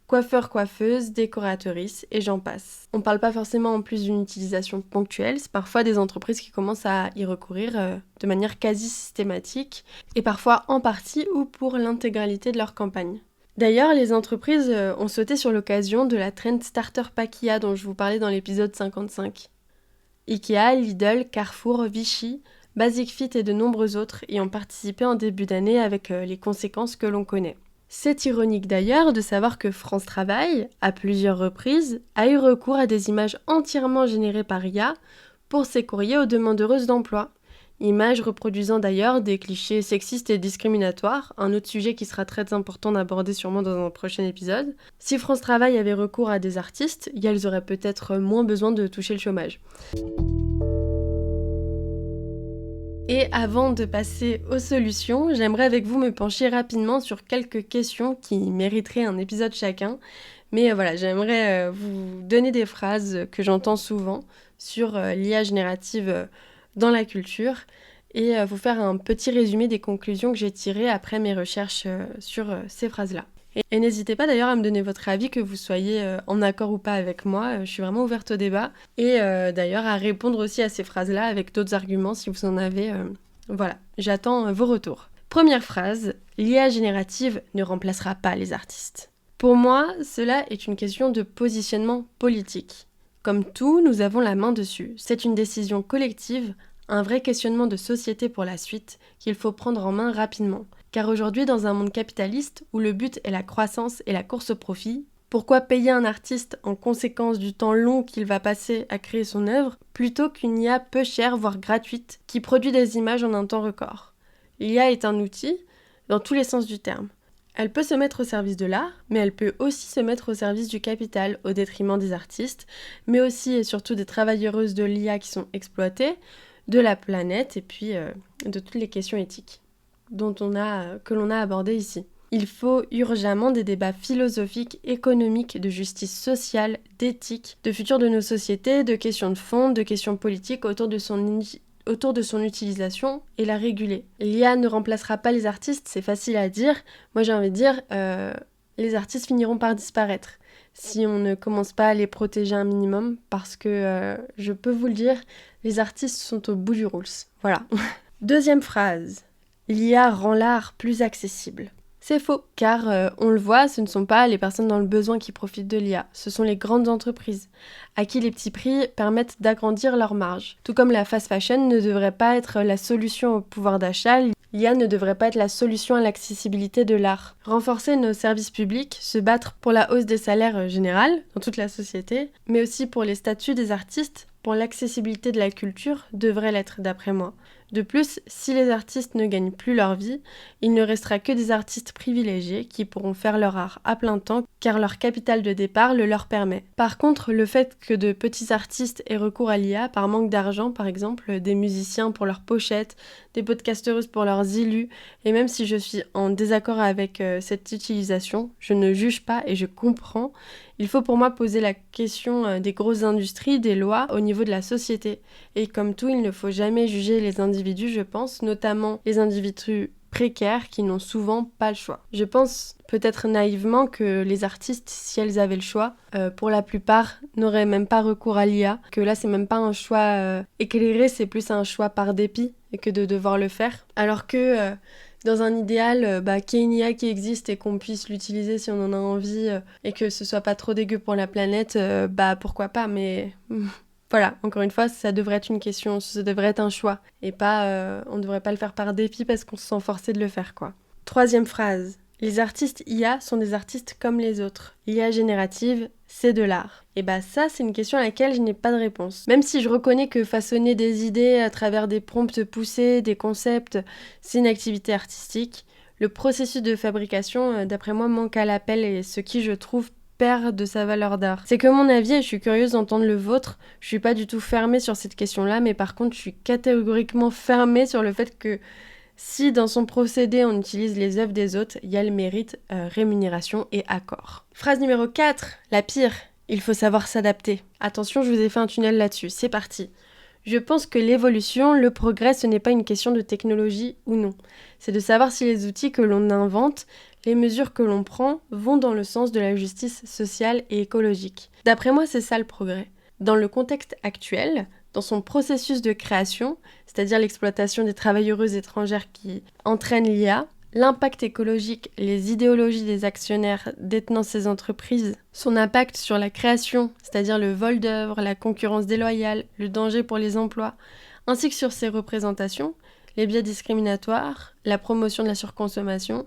coiffeur, coiffeuse, décoratrice et j'en passe. On parle pas forcément en plus d'une utilisation ponctuelle, c'est parfois des entreprises qui commencent à y recourir de manière quasi systématique et parfois en partie ou pour l'intégralité de leur campagne. D'ailleurs, les entreprises ont sauté sur l'occasion de la trend Starter Pack IA dont je vous parlais dans l'épisode 55. Ikea, Lidl, Carrefour, Vichy, Basic Fit et de nombreux autres y ont participé en début d'année avec les conséquences que l'on connaît. C'est ironique d'ailleurs de savoir que France Travail, à plusieurs reprises, a eu recours à des images entièrement générées par IA pour ses courriers aux demandeuses d'emploi. Images reproduisant d'ailleurs des clichés sexistes et discriminatoires, un autre sujet qui sera très important d'aborder sûrement dans un prochain épisode. Si France Travail avait recours à des artistes, elles auraient peut-être moins besoin de toucher le chômage. Et avant de passer aux solutions, j'aimerais avec vous me pencher rapidement sur quelques questions qui mériteraient un épisode chacun. Mais voilà, j'aimerais vous donner des phrases que j'entends souvent sur l'IA générative dans la culture et vous faire un petit résumé des conclusions que j'ai tirées après mes recherches sur ces phrases-là. Et n'hésitez pas d'ailleurs à me donner votre avis, que vous soyez en accord ou pas avec moi, je suis vraiment ouverte au débat. Et d'ailleurs à répondre aussi à ces phrases-là avec d'autres arguments si vous en avez. Voilà, j'attends vos retours. Première phrase, l'IA générative ne remplacera pas les artistes. Pour moi, cela est une question de positionnement politique. Comme tout, nous avons la main dessus. C'est une décision collective, un vrai questionnement de société pour la suite qu'il faut prendre en main rapidement. Car aujourd'hui, dans un monde capitaliste où le but est la croissance et la course au profit, pourquoi payer un artiste en conséquence du temps long qu'il va passer à créer son œuvre plutôt qu'une IA peu chère, voire gratuite, qui produit des images en un temps record ? L'IA est un outil dans tous les sens du terme. Elle peut se mettre au service de l'art, mais elle peut aussi se mettre au service du capital, au détriment des artistes, mais aussi et surtout des travailleuses de l'IA qui sont exploitées, de la planète et puis de toutes les questions éthiques que l'on a abordées ici. Il faut urgemment des débats philosophiques, économiques, de justice sociale, d'éthique, de futur de nos sociétés, de questions de fond, de questions politiques autour de son utilisation et la réguler. L'IA ne remplacera pas les artistes, c'est facile à dire. Moi j'ai envie de dire, les artistes finiront par disparaître si on ne commence pas à les protéger un minimum, parce que, je peux vous le dire, les artistes sont au bout du rouleau. Voilà. Deuxième phrase, l'IA rend l'art plus accessible. C'est faux, car on le voit, ce ne sont pas les personnes dans le besoin qui profitent de l'IA, ce sont les grandes entreprises, à qui les petits prix permettent d'agrandir leurs marges. Tout comme la fast fashion ne devrait pas être la solution au pouvoir d'achat, l'IA ne devrait pas être la solution à l'accessibilité de l'art. Renforcer nos services publics, se battre pour la hausse des salaires générales dans toute la société, mais aussi pour les statuts des artistes, pour l'accessibilité de la culture, devrait l'être d'après moi. De plus, si les artistes ne gagnent plus leur vie, il ne restera que des artistes privilégiés qui pourront faire leur art à plein temps car leur capital de départ le leur permet. Par contre, le fait que de petits artistes aient recours à l'IA par manque d'argent, par exemple, des musiciens pour leurs pochettes, des podcasteuses pour leurs illus, et même si je suis en désaccord avec cette utilisation, je ne juge pas et je comprends. Il faut pour moi poser la question des grosses industries, des lois au niveau de la société. Et comme tout, il ne faut jamais juger les individus, je pense, notamment les individus précaires qui n'ont souvent pas le choix. Je pense peut-être naïvement que les artistes, si elles avaient le choix, pour la plupart n'auraient même pas recours à l'IA, que là c'est même pas un choix éclairé, c'est plus un choix par dépit et que de devoir le faire. Alors que dans un idéal, qu'il y ait une IA qui existe et qu'on puisse l'utiliser si on en a envie et que ce soit pas trop dégueu pour la planète, pourquoi pas, mais voilà, encore une fois, ça devrait être une question, ça devrait être un choix et pas, on devrait pas le faire par dépit parce qu'on se sent forcé de le faire, quoi. Troisième phrase, les artistes IA sont des artistes comme les autres. L'IA générative, c'est de l'art. Et ça, c'est une question à laquelle je n'ai pas de réponse. Même si je reconnais que façonner des idées à travers des prompts poussés, des concepts, c'est une activité artistique, le processus de fabrication, d'après moi, manque à l'appel et ce qui, je trouve, perd de sa valeur d'art. C'est que mon avis et je suis curieuse d'entendre le vôtre. Je suis pas du tout fermée sur cette question-là, mais par contre, je suis catégoriquement fermée sur le fait que Si dans son procédé on utilise les œuvres des autres, il y a le mérite, rémunération et accord. Phrase numéro 4, la pire, il faut savoir s'adapter. Attention, je vous ai fait un tunnel là-dessus, c'est parti. Je pense que l'évolution, le progrès, ce n'est pas une question de technologie ou non. C'est de savoir si les outils que l'on invente, les mesures que l'on prend, vont dans le sens de la justice sociale et écologique. D'après moi, c'est ça le progrès. Dans le contexte actuel, dans son processus de création, c'est-à-dire l'exploitation des travailleuses étrangères qui entraîne l'IA, l'impact écologique, les idéologies des actionnaires détenant ces entreprises, son impact sur la création, c'est-à-dire le vol d'œuvres, la concurrence déloyale, le danger pour les emplois, ainsi que sur ses représentations, les biais discriminatoires, la promotion de la surconsommation.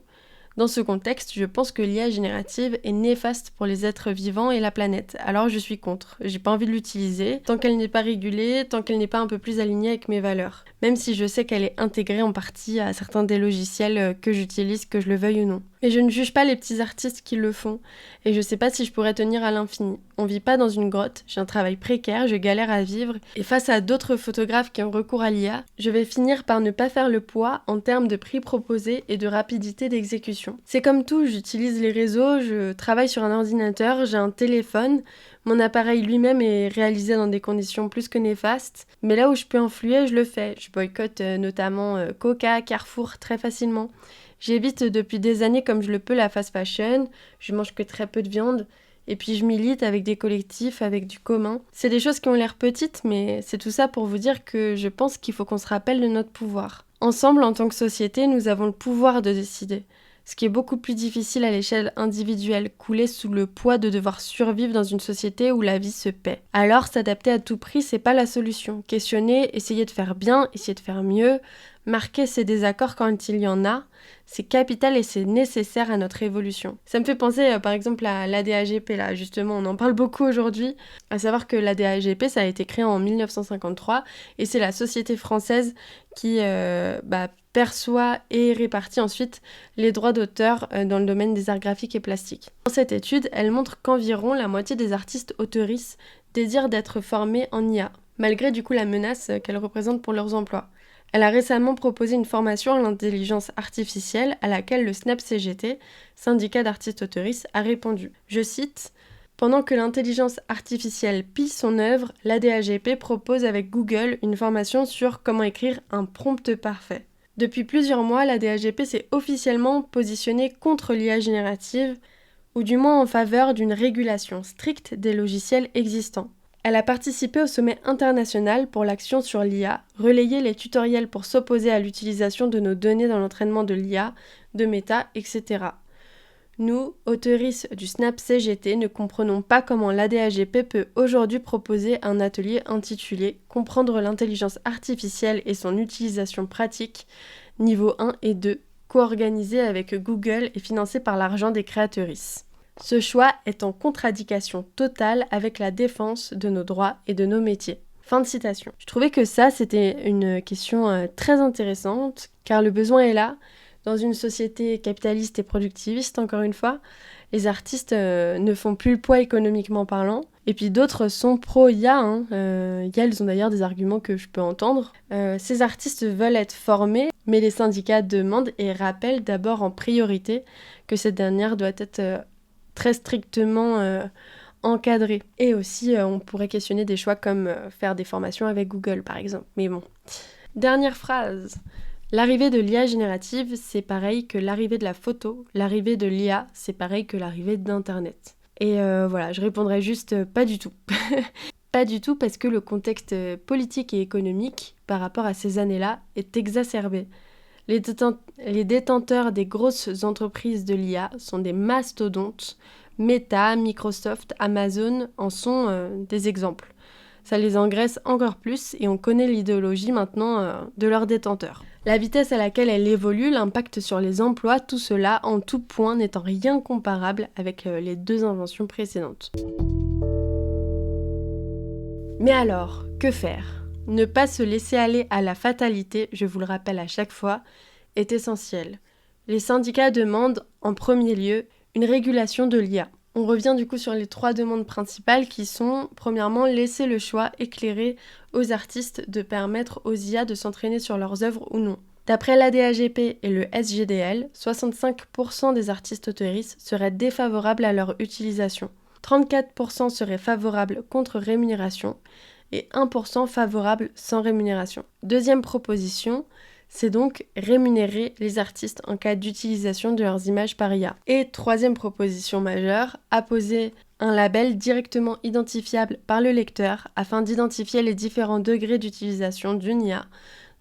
Dans ce contexte, je pense que l'IA générative est néfaste pour les êtres vivants et la planète. Alors je suis contre. J'ai pas envie de l'utiliser tant qu'elle n'est pas régulée, tant qu'elle n'est pas un peu plus alignée avec mes valeurs. Même si je sais qu'elle est intégrée en partie à certains des logiciels que j'utilise, que je le veuille ou non. Mais je ne juge pas les petits artistes qui le font. Et je sais pas si je pourrais tenir à l'infini. On vit pas dans une grotte, j'ai un travail précaire, je galère à vivre. Et face à d'autres photographes qui ont recours à l'IA, je vais finir par ne pas faire le poids en termes de prix proposés et de rapidité d'exécution. C'est comme tout, j'utilise les réseaux, je travaille sur un ordinateur, j'ai un téléphone, mon appareil lui-même est réalisé dans des conditions plus que néfastes, mais là où je peux influer, je le fais. Je boycotte notamment Coca, Carrefour très facilement. J'évite depuis des années comme je le peux la fast fashion, je mange que très peu de viande, et puis je milite avec des collectifs, avec du commun. C'est des choses qui ont l'air petites, mais c'est tout ça pour vous dire que je pense qu'il faut qu'on se rappelle de notre pouvoir. Ensemble, en tant que société, nous avons le pouvoir de décider. Ce qui est beaucoup plus difficile à l'échelle individuelle, couler sous le poids de devoir survivre dans une société où la vie se paie. Alors, s'adapter à tout prix, c'est pas la solution. Questionner, essayer de faire bien, essayer de faire mieux, marquer ses désaccords quand il y en a, c'est capital et c'est nécessaire à notre évolution. Ça me fait penser par exemple à l'ADAGP, là justement, on en parle beaucoup aujourd'hui, à savoir que l'ADAGP, ça a été créé en 1953 et c'est la société française qui perçoit et répartit ensuite les droits d'auteur dans le domaine des arts graphiques et plastiques. Dans cette étude, elle montre qu'environ la moitié des artistes auteuristes désirent d'être formés en IA, malgré du coup la menace qu'elle représente pour leurs emplois. Elle a récemment proposé une formation à l'intelligence artificielle à laquelle le SNAP-CGT, syndicat d'artistes auteuristes, a répondu. Je cite « Pendant que l'intelligence artificielle pille son œuvre, l'ADAGP propose avec Google une formation sur comment écrire un prompt parfait. » Depuis plusieurs mois, l'ADAGP s'est officiellement positionnée contre l'IA générative, ou du moins en faveur d'une régulation stricte des logiciels existants. Elle a participé au sommet international pour l'action sur l'IA, relayé les tutoriels pour s'opposer à l'utilisation de nos données dans l'entraînement de l'IA, de Meta, etc. Nous, auteuristes du SNAP-CGT, ne comprenons pas comment l'ADAGP peut aujourd'hui proposer un atelier intitulé « Comprendre l'intelligence artificielle et son utilisation pratique » niveau 1 et 2, co-organisé avec Google et financé par l'argent des créatrices. Ce choix est en contradiction totale avec la défense de nos droits et de nos métiers. Fin de citation. Je trouvais que ça, c'était une question très intéressante, car le besoin est là. Dans une société capitaliste et productiviste, encore une fois, les artistes ne font plus le poids économiquement parlant. Et puis d'autres sont pro-IA. Ils ont d'ailleurs des arguments que je peux entendre. Ces artistes veulent être formés, mais les syndicats demandent et rappellent d'abord en priorité que cette dernière doit être très strictement encadrée. Et aussi, on pourrait questionner des choix comme faire des formations avec Google, par exemple. Mais bon. Dernière phrase. L'arrivée de l'IA générative, c'est pareil que l'arrivée de la photo. L'arrivée de l'IA, c'est pareil que l'arrivée d'Internet. Et voilà, je répondrai juste pas du tout. Pas du tout parce que le contexte politique et économique par rapport à ces années-là est exacerbé. Les détenteurs des grosses entreprises de l'IA sont des mastodontes. Meta, Microsoft, Amazon en sont des exemples. Ça les engraisse encore plus et on connaît l'idéologie maintenant de leurs détenteurs. La vitesse à laquelle elle évolue, l'impact sur les emplois, tout cela en tout point n'étant rien comparable avec les deux inventions précédentes. Mais alors, que faire ? Ne pas se laisser aller à la fatalité, je vous le rappelle à chaque fois, est essentiel. Les syndicats demandent, en premier lieu, une régulation de l'IA. On revient du coup sur les 3 demandes principales qui sont, premièrement, laisser le choix éclairé aux artistes de permettre aux IA de s'entraîner sur leurs œuvres ou non. D'après l'ADAGP et le SGDL, 65% des artistes auteuristes seraient défavorables à leur utilisation. 34% seraient favorables contre rémunération et 1% favorables sans rémunération. Deuxième proposition, c'est donc rémunérer les artistes en cas d'utilisation de leurs images par IA. Et troisième proposition majeure, apposer un label directement identifiable par le lecteur afin d'identifier les différents degrés d'utilisation d'une IA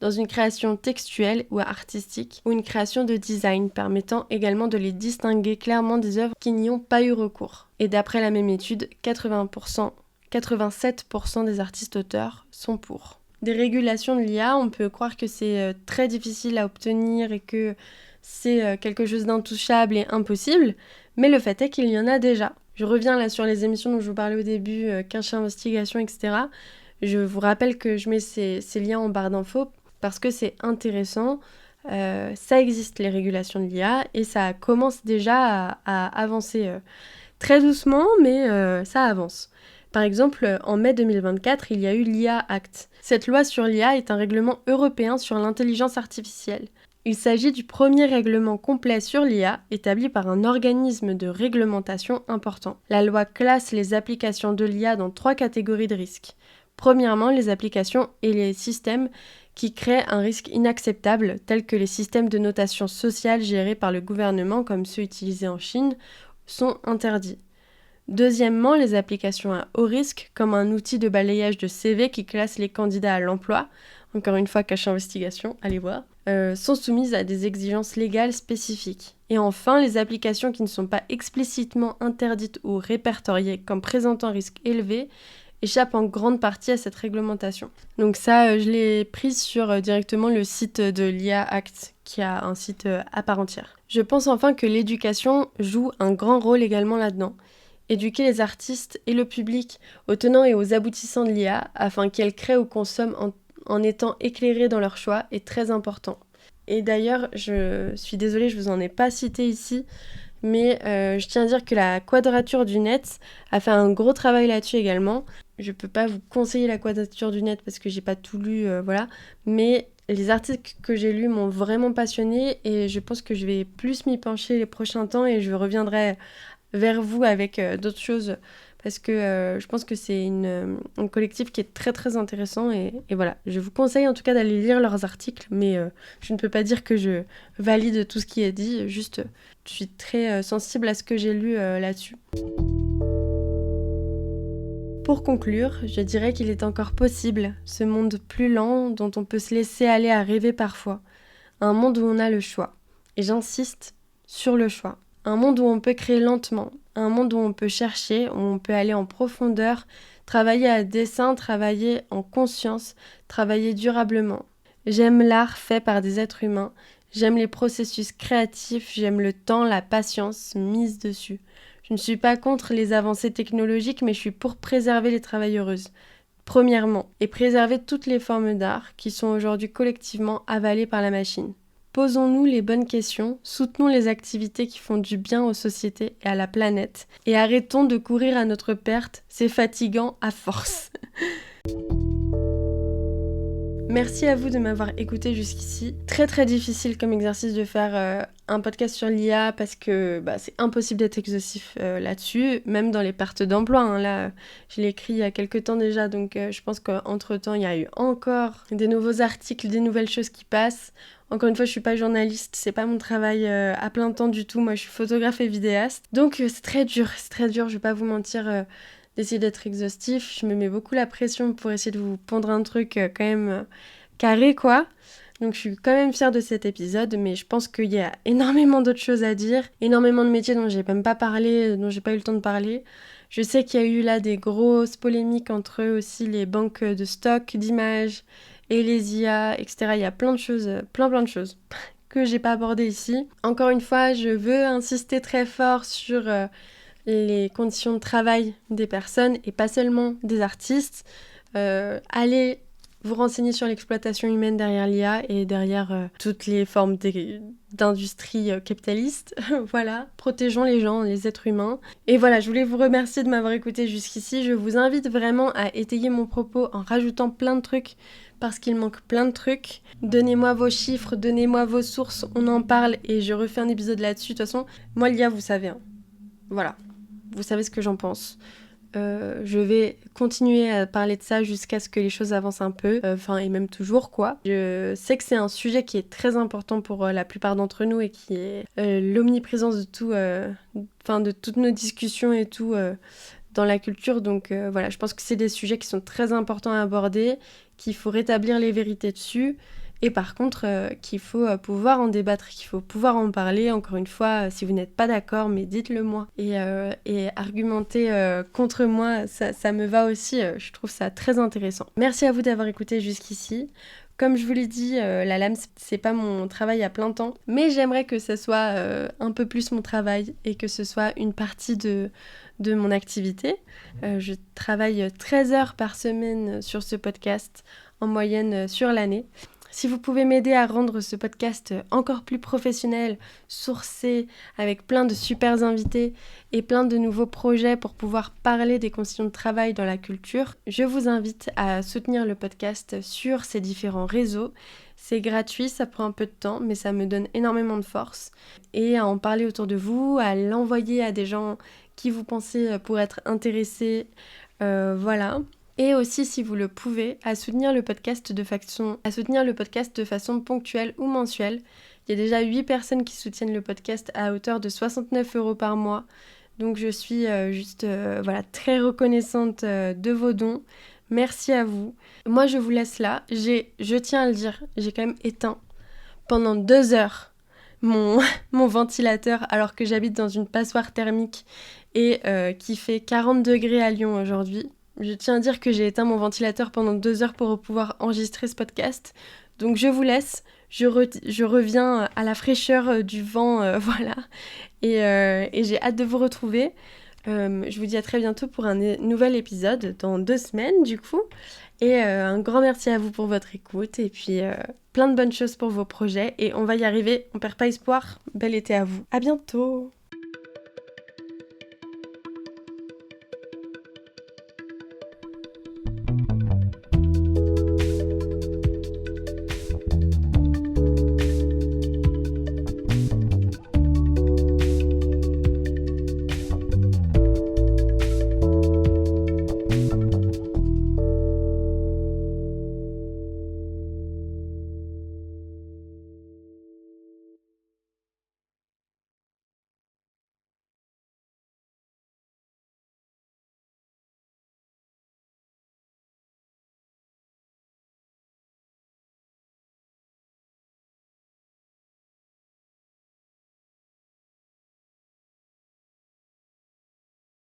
dans une création textuelle ou artistique ou une création de design permettant également de les distinguer clairement des œuvres qui n'y ont pas eu recours. Et d'après la même étude, 87% des artistes auteurs sont pour. Des régulations de l'IA, on peut croire que c'est très difficile à obtenir et que c'est quelque chose d'intouchable et impossible, mais le fait est qu'il y en a déjà. Je reviens là sur les émissions dont je vous parlais au début, Cache Investigation, etc. Je vous rappelle que je mets ces liens en barre d'infos parce que c'est intéressant. Ça existe les régulations de l'IA et ça commence déjà à avancer très doucement, mais ça avance. Par exemple, en mai 2024, il y a eu l'IA Act. Cette loi sur l'IA est un règlement européen sur l'intelligence artificielle. Il s'agit du premier règlement complet sur l'IA établi par un organisme de réglementation important. La loi classe les applications de l'IA dans 3 catégories de risques. Premièrement, les applications et les systèmes qui créent un risque inacceptable, tels que les systèmes de notation sociale gérés par le gouvernement, comme ceux utilisés en Chine, sont interdits. Deuxièmement, les applications à haut risque, comme un outil de balayage de CV qui classe les candidats à l'emploi, encore une fois Cache Investigation, allez voir, sont soumises à des exigences légales spécifiques. Et enfin, les applications qui ne sont pas explicitement interdites ou répertoriées comme présentant un risque élevé échappent en grande partie à cette réglementation. Donc ça, je l'ai prise sur directement le site de l'IA Act, qui a un site à part entière. Je pense enfin que l'éducation joue un grand rôle également là-dedans. Éduquer les artistes et le public aux tenants et aux aboutissants de l'IA afin qu'elles créent ou consomment en étant éclairés dans leurs choix est très important. Et d'ailleurs, je suis désolée, je vous en ai pas cité ici, mais je tiens à dire que la Quadrature du Net a fait un gros travail là-dessus également. Je peux pas vous conseiller la Quadrature du Net parce que j'ai pas tout lu, voilà, mais les articles que j'ai lus m'ont vraiment passionnée et je pense que je vais plus m'y pencher les prochains temps et je reviendrai vers vous avec d'autres choses parce que je pense que c'est un collectif qui est très très intéressant et voilà, je vous conseille en tout cas d'aller lire leurs articles, mais je ne peux pas dire que je valide tout ce qui est dit, juste je suis très sensible à ce que j'ai lu là-dessus. Pour conclure, je dirais qu'il est encore possible, ce monde plus lent dont on peut se laisser aller à rêver parfois, un monde où on a le choix, et j'insiste sur le choix. Un monde où on peut créer lentement, un monde où on peut chercher, où on peut aller en profondeur, travailler à dessein, travailler en conscience, travailler durablement. J'aime l'art fait par des êtres humains, j'aime les processus créatifs, j'aime le temps, la patience mise dessus. Je ne suis pas contre les avancées technologiques, mais je suis pour préserver les travailleuses. Premièrement, et préserver toutes les formes d'art qui sont aujourd'hui collectivement avalées par la machine. Posons-nous les bonnes questions, soutenons les activités qui font du bien aux sociétés et à la planète, et arrêtons de courir à notre perte, c'est fatigant à force. Merci à vous de m'avoir écouté jusqu'ici. Très très difficile comme exercice de faire un podcast sur l'IA parce que c'est impossible d'être exhaustif là-dessus, même dans les pertes d'emploi. Hein. Là, je l'ai écrit il y a quelques temps déjà, donc je pense qu'entre-temps, il y a eu encore des nouveaux articles, des nouvelles choses qui passent. Encore une fois, je suis pas journaliste, c'est pas mon travail à plein temps du tout. Moi, je suis photographe et vidéaste. Donc, c'est très dur, je vais pas vous mentir, d'essayer d'être exhaustif. Je me mets beaucoup la pression pour essayer de vous pondre un truc quand même carré, quoi. Donc, je suis quand même fière de cet épisode, mais je pense qu'il y a énormément d'autres choses à dire, énormément de métiers dont j'ai même pas parlé, dont j'ai pas eu le temps de parler. Je sais qu'il y a eu là des grosses polémiques entre eux aussi, les banques de stock d'images et les IA, etc. Il y a plein de choses que j'ai pas abordées ici. Encore une fois, je veux insister très fort sur les conditions de travail des personnes et pas seulement des artistes. Allez vous renseigner sur l'exploitation humaine derrière l'IA et derrière toutes les formes d'industrie capitaliste. Voilà, protégeons les gens, les êtres humains. Et voilà, je voulais vous remercier de m'avoir écouté jusqu'ici. Je vous invite vraiment à étayer mon propos en rajoutant plein de trucs parce qu'il manque plein de trucs. Donnez-moi vos chiffres, donnez-moi vos sources, on en parle et je refais un épisode là-dessus. De toute façon, moi l'IA, vous savez. Voilà, vous savez ce que j'en pense. Je vais continuer à parler de ça jusqu'à ce que les choses avancent un peu, et même toujours quoi. Je sais que c'est un sujet qui est très important pour la plupart d'entre nous et qui est l'omniprésence de tout, de toutes nos discussions et tout dans la culture. Donc voilà, je pense que c'est des sujets qui sont très importants à aborder, qu'il faut rétablir les vérités dessus. Et par contre, qu'il faut pouvoir en débattre, qu'il faut pouvoir en parler. Encore une fois, si vous n'êtes pas d'accord, mais dites-le moi. Et argumenter contre moi, ça me va aussi. Je trouve ça très intéressant. Merci à vous d'avoir écouté jusqu'ici. Comme je vous l'ai dit, la lame, c'est pas mon travail à plein temps. Mais j'aimerais que ce soit un peu plus mon travail et que ce soit une partie de mon activité. Je travaille 13 heures par semaine sur ce podcast, en moyenne sur l'année. Si vous pouvez m'aider à rendre ce podcast encore plus professionnel, sourcé, avec plein de super invités et plein de nouveaux projets pour pouvoir parler des conditions de travail dans la culture, je vous invite à soutenir le podcast sur ces différents réseaux. C'est gratuit, ça prend un peu de temps, mais ça me donne énormément de force. Et à en parler autour de vous, à l'envoyer à des gens qui vous pensez pourraient être intéressés. Voilà. Et aussi, si vous le pouvez, à soutenir le podcast de façon ponctuelle ou mensuelle. Il y a déjà 8 personnes qui soutiennent le podcast à hauteur de 69 € par mois. Donc je suis très reconnaissante de vos dons. Merci à vous. Moi, je vous laisse là. Je tiens à le dire, j'ai quand même éteint pendant 2 heures mon ventilateur alors que j'habite dans une passoire thermique et qui fait 40 degrés à Lyon aujourd'hui. Je tiens à dire que j'ai éteint mon ventilateur pendant 2 heures pour pouvoir enregistrer ce podcast. Donc je vous laisse, je reviens à la fraîcheur du vent, voilà. Et j'ai hâte de vous retrouver. Je vous dis à très bientôt pour un nouvel épisode, dans 2 semaines du coup. Et un grand merci à vous pour votre écoute. Et puis plein de bonnes choses pour vos projets. Et on va y arriver, on perd pas espoir. Bel été à vous. À bientôt.